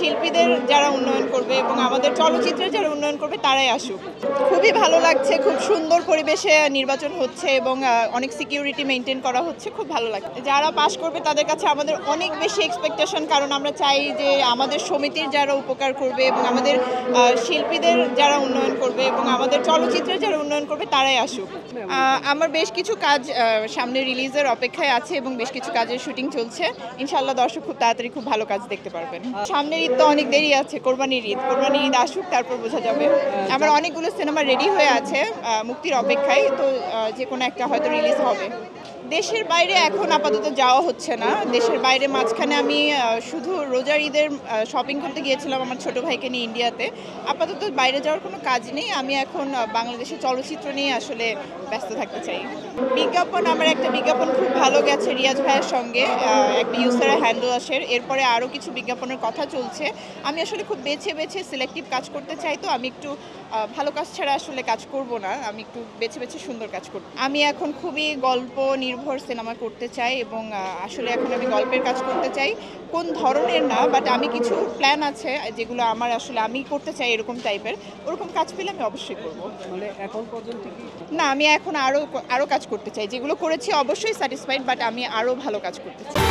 শিল্পীদের যারা উন্নয়ন করবে এবং আমাদের চলচ্চিত্রের যারা উন্নয়ন করবে তারাই আসুক। খুবই ভালো লাগছে, খুব সুন্দর পরিবেশে নির্বাচন হচ্ছে এবং অনেক সিকিউরিটি মেনটেন করা হচ্ছে, খুব ভালো লাগছে। যারা পাশ করবে তাদের কাছে আমাদের অনেক বেশি এক্সপেকটেশন, কারণ আমরা চাই যে আমাদের সমিতির যারা উপকার করবে এবং আমাদের শিল্পীদের যারা উন্নয়ন করবে এবং আমাদের চলচ্চিত্রের যারা উন্নয়ন করবে তারাই আসুক। আমার বেশ কিছু কাজ সামনে রিলিজের অপেক্ষায় আছে এবং বেশ কিছু কাজের শুটিং চলছে। ইনশাআল্লাহ দর্শক খুব তাড়াতাড়ি খুব ভালো কাজ দেখতে পারবেন। সামনের ঈদ তো অনেক দেরি আছে, কোরবানির ঈদ আসুক, তারপর বোঝা যাবে। আমার অনেকগুলো সিনেমা রেডি হয়ে আছে মুক্তির অপেক্ষায়, তো যে কোনো একটা হয়তো রিলিজ হবে। দেশের বাইরে এখন আপাতত যাওয়া হচ্ছে না। দেশের বাইরে মাঝখানে আমি শুধু রোজার ঈদের শপিং করতে গিয়েছিলাম আমার ছোট ভাইকে নিয়ে ইন্ডিয়াতে। আপাতত বাইরে যাওয়ার কোনো কাজ নেই। আমি এখন বাংলাদেশের চলচ্চিত্র নিয়ে আসলে ব্যস্ত থাকতে চাই। আমার একটা বিজ্ঞাপন খুব ভালো গেছে রিয়াজ ভাইয়ের সঙ্গে, একটা ইউসারের হ্যান্ড ওয়াশের। এরপরে আরও কিছু বিজ্ঞাপনের কথা চলছে। আমি আসলে খুব বেছে বেছে সিলেক্টিভ কাজ করতে চাই, তো আমি একটু ভালো কাজ ছাড়া আসলে কাজ করব না। আমি একটু বেছে বেছে সুন্দর কাজ করব। আমি এখন খুবই গল্প নির্ভর সিনেমা করতে চাই এবং আসলে এখন আমি গল্পের কাজ করতে চাই। কোন ধরনের না, বাট আমি কিছু প্ল্যান আছে যেগুলো আমার আসলে আমি করতে চাই এরকম টাইপের। ওরকম কাজ পেলে আমি অবশ্যই করব। মানে এখন পর্যন্ত কি না, আমি এখন আরও কাজ করতে চাই। যেগুলো করেছি অবশ্যই স্যাটিসফাইড, বাট আমি আরও ভালো কাজ করতে চাই।